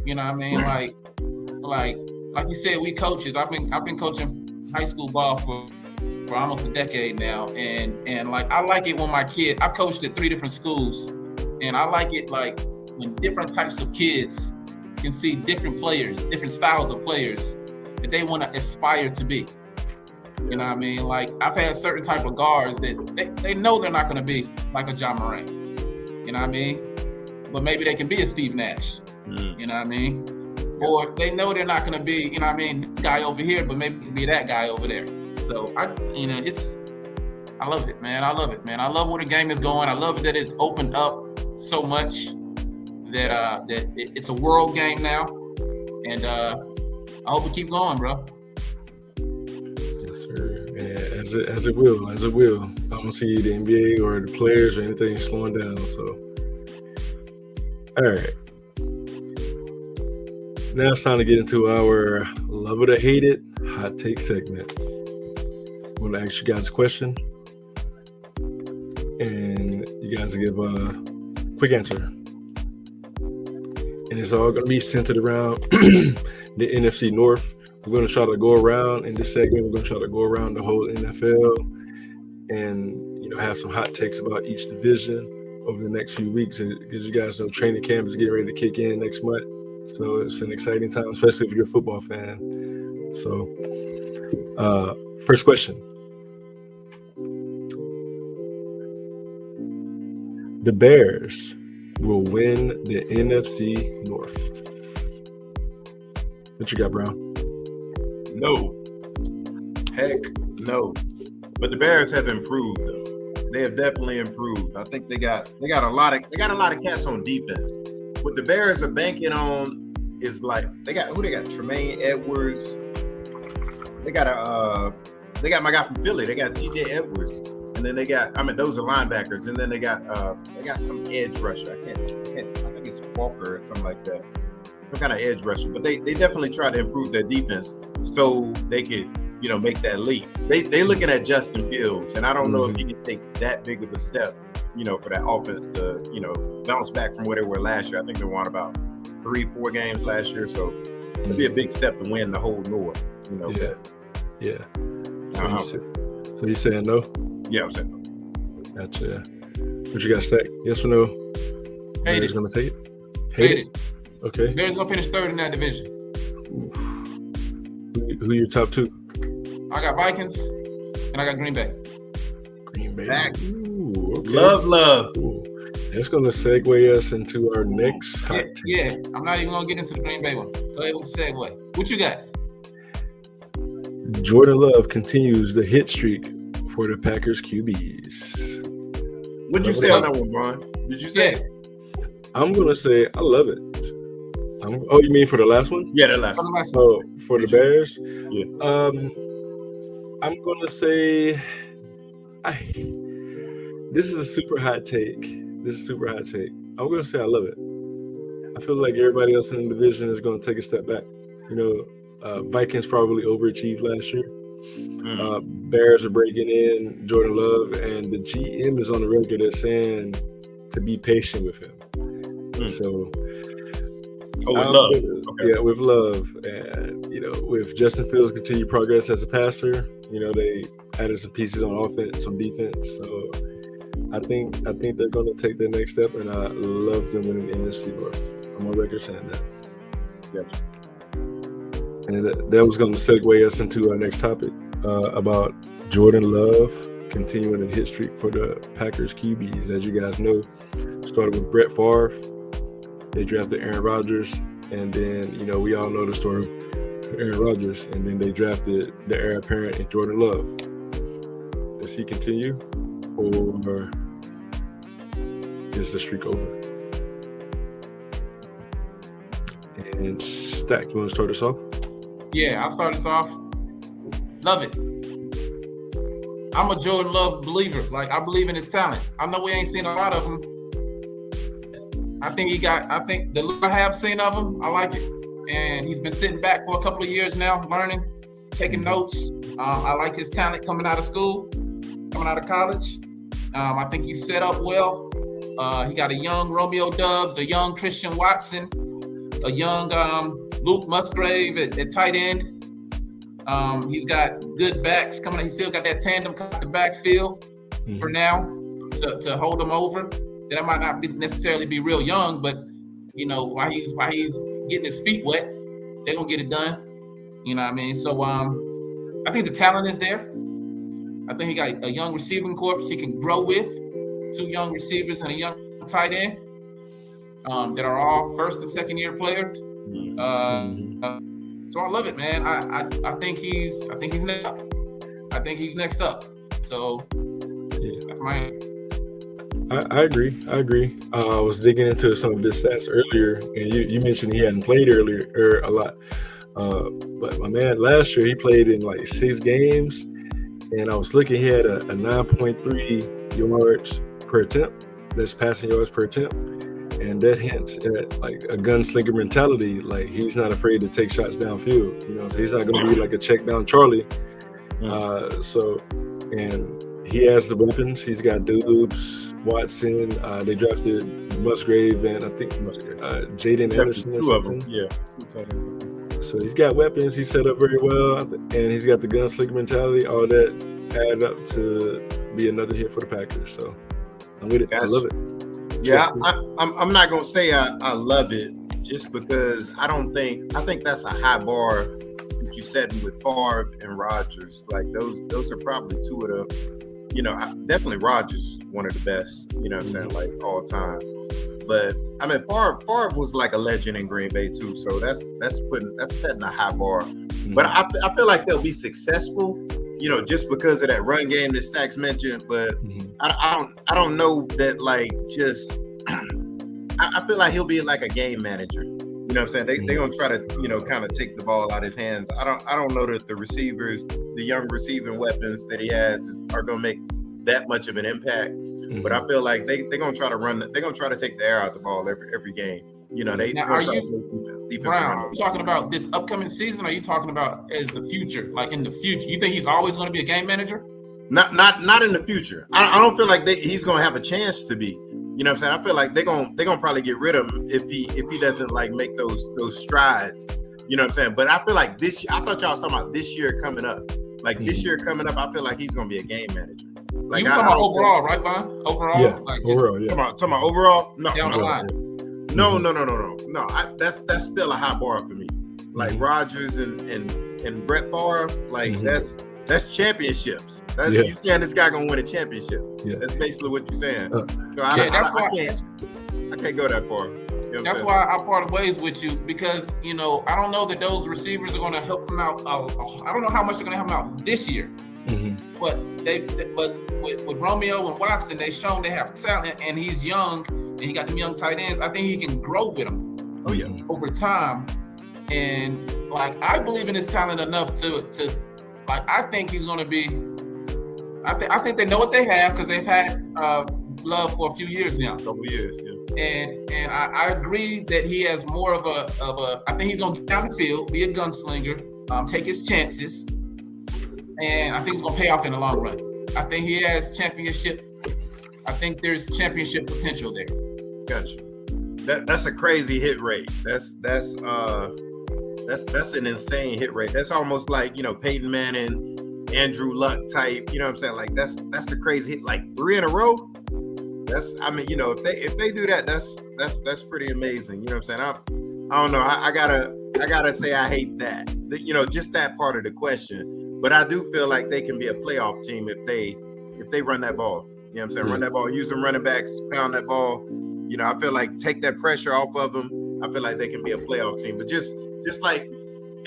you know what I mean? Like you said, we coaches. I've been coaching high school ball for almost a decade now. And like I like it when my kid, I've coached at 3 different schools, and I like it like when different types of kids can see different players, different styles of players that they want to aspire to be. You know what I mean? Like I've had certain type of guards that they know they're not going to be like a John Morant. You know what I mean? But maybe they can be a Steve Nash. You know what I mean? Or they know they're not going to be, you know what I mean, guy over here, but maybe be that guy over there. So I love it, man. I love it, man. I love where the game is going. I love that it's opened up so much that it's a world game now. And I hope it keep going, bro. Yes, sir. Yeah, as it will. I don't see the NBA or the players or anything slowing down. So, all right. Now it's time to get into our love it or hate it hot take segment. I'm going to ask you guys a question, and you guys will give a quick answer. And it's all going to be centered around the NFC North. We're going to try to go around in this segment. We're going to try to go around the whole NFL and, you know, have some hot takes about each division over the next few weeks. Because you guys know training camp is getting ready to kick in next month. So it's an exciting time, especially if you're a football fan. So first question. The Bears will win the NFC North. What you got, Brown? no. Heck no. But the Bears have improved though. They have definitely improved. I think they got a lot of cats on defense. What the Bears are banking on is like they got Tremaine Edwards. They got my guy from Philly. They got TJ Edwards. And then they got, those are linebackers. And then they got some edge rusher. I think it's Walker or something like that. Some kind of edge rusher. But they definitely try to improve their defense so they could, you know, make that leap. They looking at Justin Fields, and I don't know if he can take that big of a step, you know, for that offense to, you know, bounce back from where they were last year. I think they won about 3-4 games last year, so it'd be a big step to win the whole North, you know. Yeah. So you saying no? Yeah, I'm saying no. Gotcha. What you got, Stack? Yes or no? Hate Bears it. gonna take it? Hate it. Okay. Bears gonna finish third in that division. Who your top two? I got Vikings and I got Green Bay. Green Bay. Back. Ooh, okay. Love. Ooh. That's gonna segue us into our next hot take. Yeah, I'm not even gonna get into the Green Bay one. Go ahead with the segue. What you got? Jordan Love continues the hit streak for the Packers QBs. What'd you say on that one, Brian? Did you say? Yeah. I'm gonna say I love it. Oh, you mean for the last one? Yeah, that last one. Oh, for the Bears? Yeah. I'm gonna say this is a super hot take. I'm gonna say I love it. I feel like everybody else in the division is gonna take a step back. You know, Vikings probably overachieved last year. Bears are breaking in Jordan Love, and the GM is on the record as saying to be patient with him. So, with Love. Okay. Yeah, with Love, and you know, with Justin Fields' continued progress as a passer, you know, they added some pieces on offense, some defense. So, I think they're going to take their next step, and I love them winning the NFC North. I'm on record saying that. Yep. And that was going to segue us into our next topic about Jordan Love continuing the hit streak for the Packers QBs. As you guys know, started with Brett Favre. They drafted Aaron Rodgers, and then, you know, we all know the story of Aaron Rodgers, and then they drafted the heir apparent in Jordan Love. Does he continue, or is the streak over? And Stack, you want to start us off? Yeah, I'll start us off. Love it. I'm a Jordan Love believer. Like, I believe in his talent. I know we ain't seen a lot of him. I think the look I have seen of him, I like it. and he's been sitting back for a couple of years now, learning, taking notes. I like his talent coming out of school, coming out of college. I think he's set up well. He got a young Romeo Doubs, a young Christian Watson, a young Luke Musgrave at tight end. He's got good backs coming. He still got that tandem cut the backfield for now to hold him over. That might not necessarily be real young, but you know, while he's getting his feet wet, they're gonna get it done. You know what I mean? So I think the talent is there. I think he got a young receiving corps he can grow with, 2 young receivers and a young tight end that are all first and second year players. So I love it, man. I think he's next up. I think he's next up. So that's my answer. I agree. I was digging into some of his stats earlier, and you mentioned he hadn't played earlier a lot. But my man, last year he played in like 6 games, and I was looking. He had a 9.3 yards per attempt. That's passing yards per attempt, and that hints at like a gunslinger mentality. Like he's not afraid to take shots downfield. You know, so he's not going to be like a check down Charlie. And he has the weapons. He's got Doubs, Watson. They drafted Musgrave and I think Jaden Anderson or 2 of them. something. Yeah. So he's got weapons. He's set up very well, and he's got the gunslinger mentality. All that added up to be another hit for the Packers. So I'm with it. I love it. Yeah, I'm not gonna say I love it just because I think that's a high bar that you set with Favre and Rodgers. Like those are probably 2 of the, you know, definitely Rodgers, one of the best, you know what I'm saying, like all time. But I mean, Favre was like a legend in Green Bay too, so that's setting a high bar. But I feel like they'll be successful, you know, just because of that run game that Stacks mentioned. But I don't know that, like, just I feel like he'll be like a game manager. You know what I'm saying? They're gonna try to, you know, kind of take the ball out of his hands. I don't know that the receivers, the young receiving weapons that he has are gonna make that much of an impact. But I feel like they're gonna try to they're gonna try to take the air out the ball every game. You know, now, are you Brown, are you talking about this upcoming season, or are you talking about as the future? Like in the future, you think he's always going to be a game manager? Not in the future. I don't feel like he's gonna have a chance to be. You know what I'm saying? I feel like they're gonna probably get rid of him if he doesn't like make those strides. You know what I'm saying? But I feel like this year, I thought y'all was talking about this year coming up. Like this year coming up, I feel like he's gonna be a game manager. Like, you talking about overall, right, Von? Overall, yeah, like overall, yeah. Talking about overall, no, down the line. No. That's still a high bar for me. Like Rodgers and Brett Favre, like that's championships. You saying this guy gonna win a championship? Yeah. That's basically what you're saying. So I can't go that far. You know that's why I parted ways with you, because you know I don't know that those receivers are going to help him out. I don't know how much they're going to help him out this year. But with Romeo and Watson, they've shown they have talent, and he's young, and he got them young tight ends. I think he can grow with them. Oh yeah, over time, and like I believe in his talent enough to like I think he's going to be. I think they know what they have because they've had Love for a few years now. Couple years, yeah. And I agree that he has more of a. I think he's going to get down the field, be a gunslinger, take his chances. And I think it's going to pay off in the long run. I think he has championship. I think there's championship potential there. Gotcha. That's a crazy hit rate. That's an insane hit rate. That's almost like, you know, Peyton Manning, Andrew Luck type. You know what I'm saying? Like that's a crazy hit. Like 3 in a row. I mean, you know, if they do that, that's pretty amazing. You know what I'm saying? I don't know. I gotta say I hate that. You know, just that part of the question. But I do feel like they can be a playoff team if they run that ball. You know what I'm saying? Run that ball, use some running backs, pound that ball. You know, I feel like take that pressure off of them. I feel like they can be a playoff team. But just like,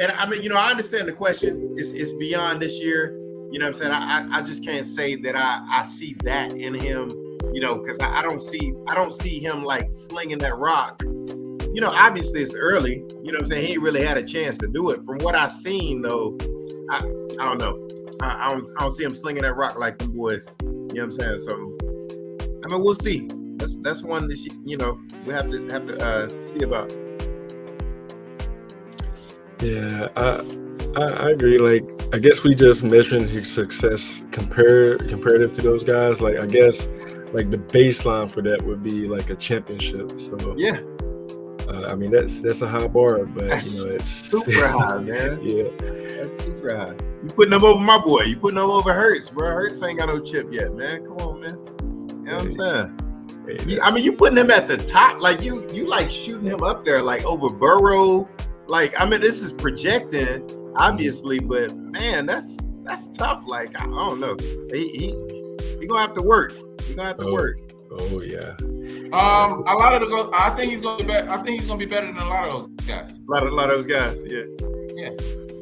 and I mean, you know, I understand the question. It's beyond this year. You know what I'm saying? I just can't say that I see that in him. You know, because I don't see him like slinging that rock. You know, obviously it's early. You know what I'm saying? He ain't really had a chance to do it. From what I've seen, though, I don't know. I don't see him slinging that rock like them boys. You know what I'm saying? So, I mean, we'll see. That's one that we have to see about. Yeah, I agree. Like, I guess we just measuring his success comparative to those guys. Like, I guess like the baseline for that would be like a championship. So Yeah, I mean that's a high bar, but that's you know it's super high, man. yeah. That's super high. You putting them over my boy. You putting them over Hurts, bro. Hurts ain't got no chip yet, man. Come on, man. You know what I'm saying? Hey, I mean, you putting him at the top, like you like shooting him up there, like over Burrow. Like, I mean, this is projecting, obviously, but man, that's tough. Like, I don't know. He gonna have to work. He gonna have to work. Oh yeah. A lot of the go. I think he's gonna be better. I think he's gonna be better than a lot of those guys. A lot of those guys. Yeah. Yeah.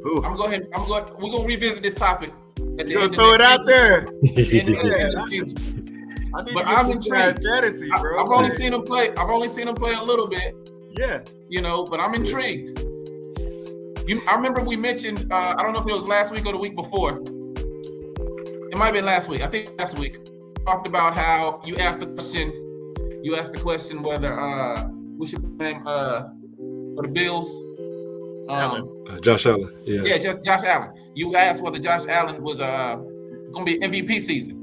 Ooh. We're gonna revisit this topic. At the You end gonna throw of it out there? end of the season. But I'm intrigued. Fantasy, bro. I've only seen him play. I've only seen him play a little bit. Yeah. You know, but I'm intrigued. I remember we mentioned. I don't know if it was last week or the week before. It might have been last week. I think last week. Talked about how you asked the question. You asked the question whether we should blame for the Bills. Josh Allen. Yeah. Yeah, just Josh Allen. You asked whether Josh Allen was going to be MVP season,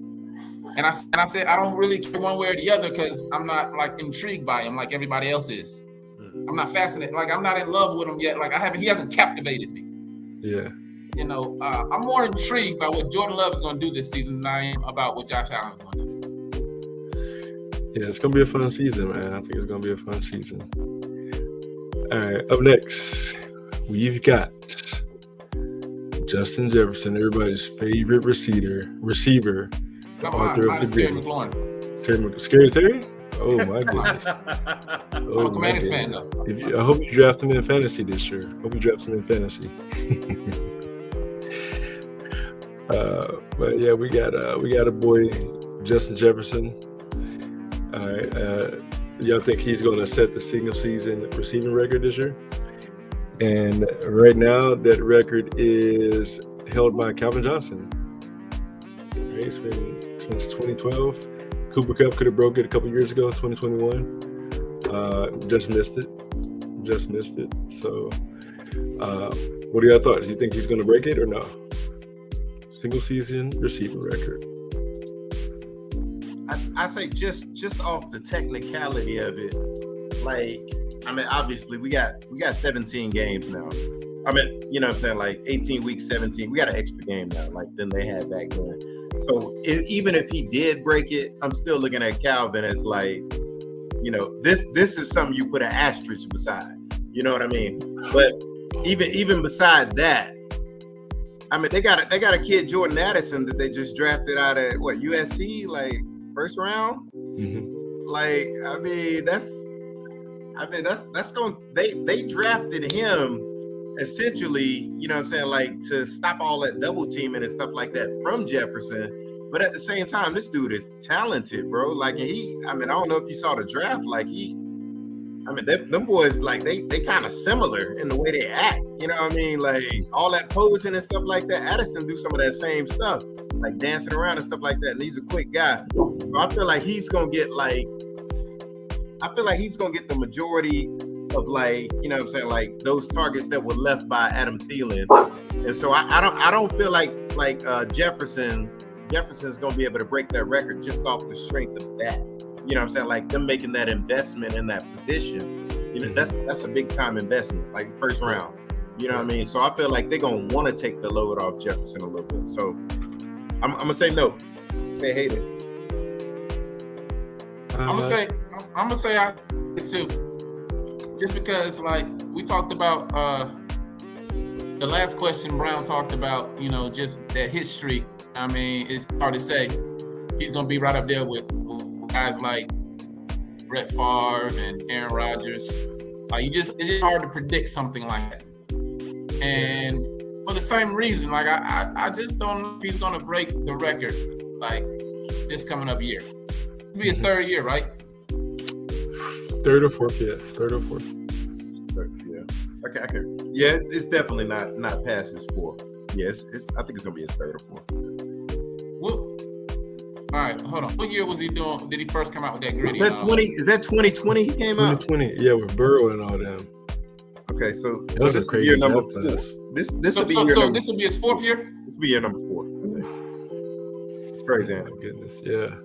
and I said I don't really care one way or the other because I'm not like intrigued by him like everybody else is. I'm not fascinated. Like I'm not in love with him yet. Like he hasn't captivated me. Yeah. You know, I'm more intrigued by what Jordan Love is going to do this season than I am about what Josh Allen is going to do. Yeah, it's gonna be a fun season, man. I think it's gonna be a fun season. All right, up next, we've got Justin Jefferson, everybody's favorite receiver, the author of the game. Scary Terry? Oh my goodness! I'm a Commanders fan, though. I hope you draft him in fantasy this year. Hope you draft him in fantasy. But yeah, we got a boy, Justin Jefferson. All right, y'all think he's going to set the single season receiving record this year? And right now, that record is held by Calvin Johnson. Right, it's been since 2012. Cooper Kupp could have broke it a couple years ago, 2021. Just missed it. So, what are y'all thoughts? Do you think he's going to break it or no? Single season receiving record. I say just off the technicality of it, like, I mean, obviously we got 17 games now. I mean, you know what I'm saying, like 18 weeks, 17. We got an extra game now, like than they had back then. So even if he did break it, I'm still looking at Calvin as like, you know, this is something you put an asterisk beside. You know what I mean? But even beside that, I mean, they got a kid, Jordan Addison, that they just drafted out of USC, like first round. Mm-hmm. Like, I mean, that's going. They drafted him essentially, you know what I'm saying, like to stop all that double teaming and stuff like that from Jefferson. But at the same time, this dude is talented, bro. Like I don't know if you saw the draft. Like them boys, like they kind of similar in the way they act. You know what I mean? Like all that posing and stuff like that. Addison do some of that same stuff, like dancing around and stuff like that. And he's a quick guy. So I feel like he's gonna get the majority of, like, you know what I'm saying, like those targets that were left by Adam Thielen. And so I don't feel like Jefferson's gonna be able to break that record just off the strength of that. You know what I'm saying? Like them making that investment in that position. You know, that's a big time investment, like first round. You know what I mean? So I feel like they're gonna want to take the load off Jefferson a little bit. So I'm gonna say no. Say hate it. I'm gonna say I too. Just because, like we talked about the last question, Brown talked about, you know, just that hit streak. I mean, it's hard to say. He's gonna be right up there with guys like Brett Favre and Aaron Rodgers. Like it's just hard to predict something like that. And for the same reason, like I just don't know if he's gonna break the record like this coming up year. It'll be his third year, right? Third or fourth, yeah. Third, yeah. Okay. Yeah, it's definitely not past his fourth. Yes, I think it's gonna be his third or fourth. Well, all right, hold on. What year was he doing? Did he first come out with that gritty? Is that 2020 he came out? 2020, yeah, with Burrow and all them. Okay, so That was a this is crazy year number draft 4. class. This So, will be so, year so number. this will be his 4th year. This will be year number 4. I think. It's crazy. Oh Ain't my goodness, yeah.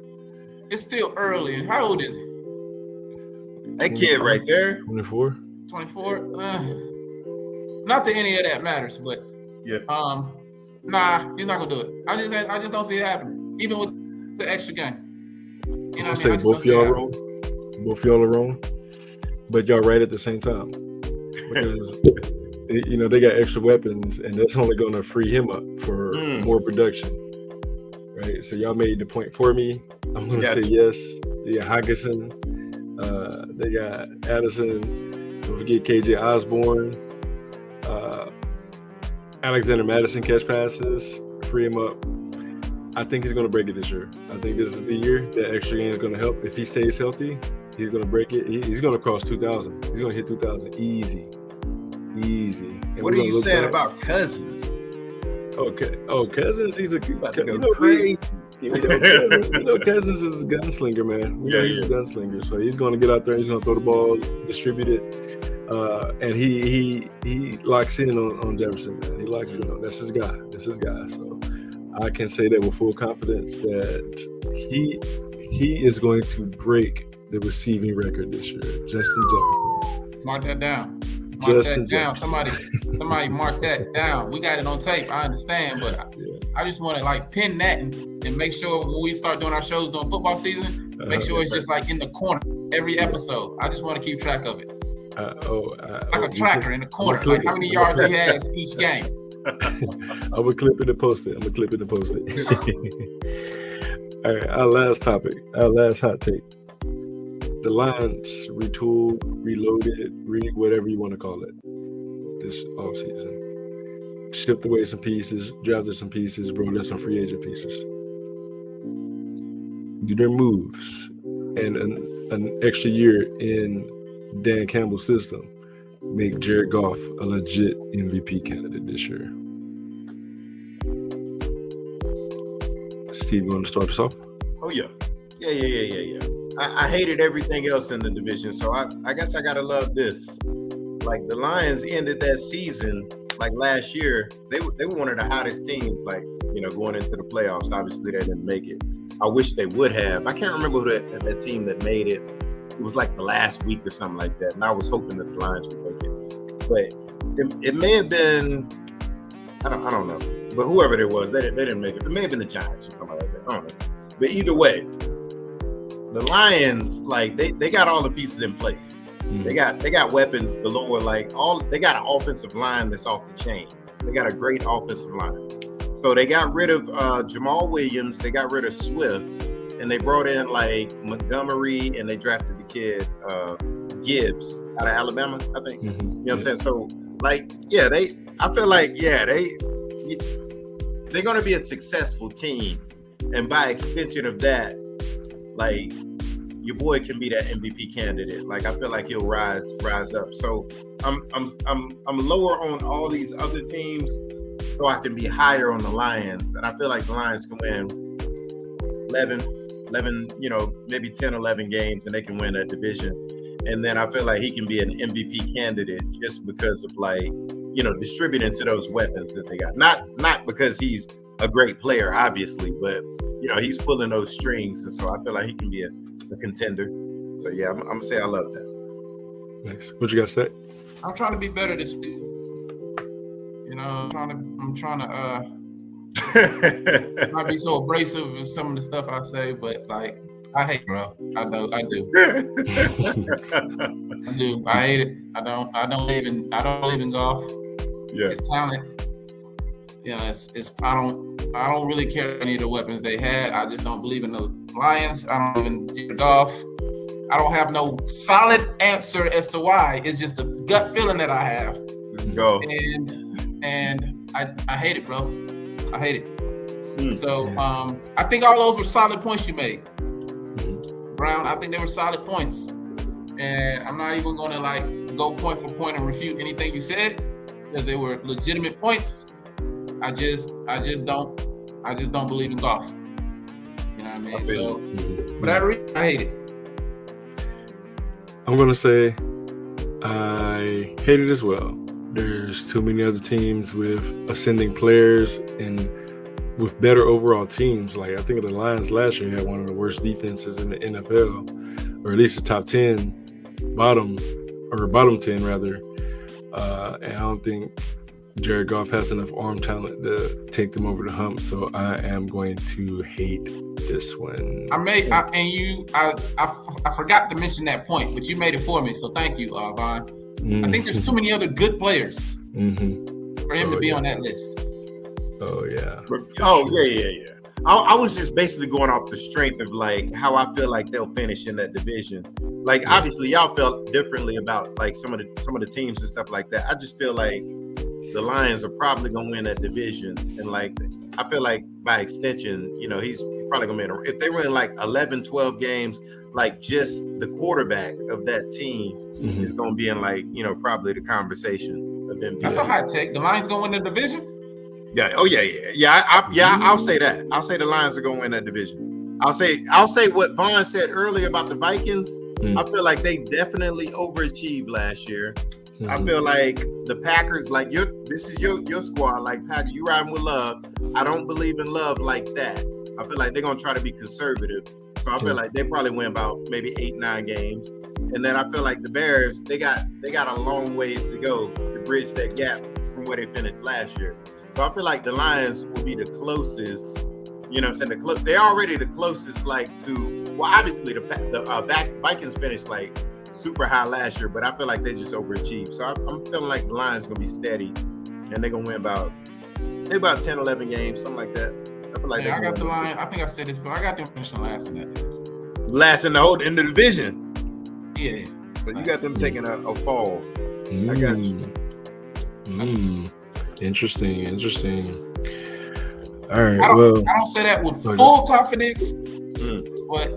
It's still early. And how old is he? it? That kid right there. 24. 24. Not that any of that matters, but Yeah. nah, he's not gonna do it. I just don't see it happening, even with the extra game. You know I'll what I say mean? I just both don't see it y'all happening. wrong. Both y'all are wrong, but y'all right at the same time because you know they got extra weapons, and that's only going to free him up for more production, right? So y'all made the point for me. I'm going to say yes. They got Hawkinson, they got Addison. Don't forget KJ Osborne, Alexander Madison catch passes, free him up. I think he's going to break it this year. I think this is the year that extra game is going to help. If he stays healthy, he's going to break it. He's going to cross 2,000. He's going to hit 2,000 easy. And what are you saying about Cousins? Okay. Oh, Cousins, he's a crazy. Cousins is a gunslinger, man. He's a gunslinger. So he's going to get out there. He's going to throw the ball, distribute it, and he locks in on Jefferson, man. He locks in on. That's his guy. So I can say that with full confidence that he is going to break the receiving record this year. Justin Jefferson. Mark that down. Somebody mark that down. We got it on tape. I understand, but I just want to like pin that and make sure when we start doing our shows during football season, make sure it's just like in the corner every episode. I just want to keep track of it. Like a tracker in the corner, like how many yards he has each game. I'm gonna clip it and post it. All right, our last topic, our last hot take. The Lions retooled, reloaded, whatever you want to call it, this offseason. Shipped away some pieces, drafted some pieces, brought in some free agent pieces. Do their moves and an extra year in Dan Campbell's system make Jared Goff a legit MVP candidate this year? Steve, you want to start us off? Oh, yeah. I hated everything else in the division, so I guess I gotta love this. Like the Lions ended that season, like last year, they were one of the hottest teams, like, you know, going into the playoffs. Obviously, they didn't make it. I wish they would have. I can't remember who that team that made it. It was like the last week or something like that, and I was hoping that the Lions would make it. But it may have been, I don't know. But whoever it was, they didn't make it. It may have been the Giants or something like that. I don't know. But either way, the Lions, like they got all the pieces in place. They got weapons galore. Like they got an offensive line that's off the chain. They got a great offensive line. So they got rid of Jamal Williams. They got rid of Swift, and they brought in like Montgomery, and they drafted the kid Gibbs out of Alabama, I think. You know what I'm saying? So like, I feel like they're going to be a successful team, and by extension of that, like your boy can be that MVP candidate. Like I feel like he'll rise up. So I'm lower on all these other teams, so I can be higher on the Lions, and I feel like the Lions can win 11, you know, maybe 10, 11 games, and they can win that division. And then I feel like he can be an MVP candidate just because of like, you know, distributing to those weapons that they got. Not because he's a great player, obviously, but you know, he's pulling those strings, and so I feel like he can be a contender. So yeah, I'm gonna say I love that. Nice. What you got to say? I'm trying to be better this week. You know, I'm trying to not be so abrasive with some of the stuff I say, but like I hate, bro. I do. I do. I hate it. I don't believe in golf. Yeah. It's talent. You know, I don't really care any of the weapons they had. I just don't believe in the Lions. I don't even do golf. I don't have no solid answer as to why. It's just a gut feeling that I have. Go. And I hate it, bro. I hate it. So I think all those were solid points you made, Brown. I think they were solid points, and I'm not even gonna like go point for point and refute anything you said because they were legitimate points. I just don't believe in golf. You know what I mean? So for that reason, I hate it. I'm gonna say I hate it as well. There's too many other teams with ascending players and with better overall teams. Like, I think the Lions last year had one of the worst defenses in the NFL, or at least the top 10, bottom 10 rather. And I don't think Jared Goff has enough arm talent to take them over the hump. So I am going to hate this one. I forgot to mention that point, but you made it for me. So thank you, Vaughn. I think there's too many other good players for him to be on that list. Oh yeah. Yeah. I was just basically going off the strength of like how I feel like they'll finish in that division. Like obviously y'all felt differently about like some of the teams and stuff like that. I just feel like the Lions are probably gonna win that division, and like I feel like by extension, you know, he's probably gonna win. If they win like 11, 12 games, like just the quarterback of that team is gonna be in like, you know, probably the conversation of them. That's a hot take. The Lions gonna win the division? Yeah. Oh yeah. I'll say that. I'll say the Lions are gonna win that division. I'll say what Vaughn said earlier about the Vikings. I feel like they definitely overachieved last year. I feel like the Packers, like this is your squad. Like Packer, you riding with Love. I don't believe in Love like that. I feel like they're gonna try to be conservative. So I feel like they probably win about maybe 8-9 games. And then I feel like the Bears, they got a long ways to go to bridge that gap from where they finished last year. So I feel like the Lions will be the closest. You know what I'm saying? They're already the closest, like to. Well, obviously the Vikings finished like super high last year, but I feel like they just overachieved. So I'm feeling like the Lions gonna be steady, and they're gonna win about 10, 11 games, something like that. I feel like I got the Lions. I think I said this, but I got them finishing last in that division. Last in the division. Yeah. So you got them taking a fall. I got you. Interesting. All right. I don't say that with full confidence, but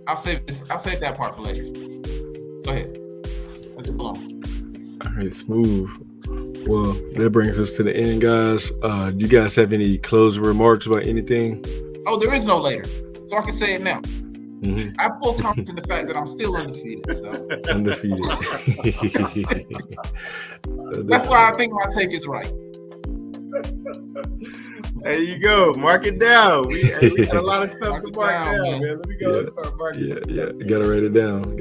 I'll save that part for later. Go ahead. Let's go on. All right, smooth. Well, that brings us to the end, guys. Do you guys have any closing remarks about anything? Oh, there is no later, so I can say it now. I have full confidence in the fact that I'm still undefeated. So. Undefeated. That's why I think my take is right. There you go. Mark it down. We got a lot of stuff to mark down, man. Let me go and start marking it down. Yeah. Gotta write it down.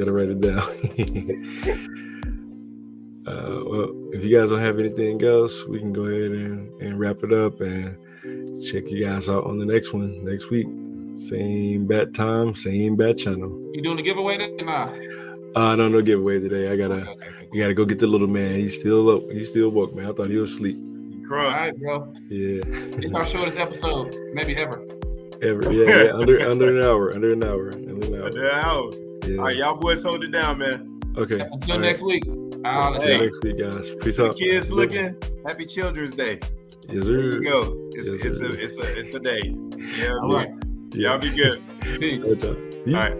Well, if you guys don't have anything else, we can go ahead and wrap it up and check you guys out on the next one next week. Same bat time, same bat channel. You doing a giveaway today? No giveaway today. I gotta go get the little man. He's still up. He's still woke, man. I thought he was asleep. All right, bro. Yeah. It's our shortest episode, maybe ever. Yeah. Under an hour. Yeah. All right, y'all boys hold it down, man. Okay. Until next week. Until next week, guys. Peace out. Kids looking. Happy Children's Day. Yes, sir. There you go. It's a day. Yeah. All right. Y'all be good. Peace. All right.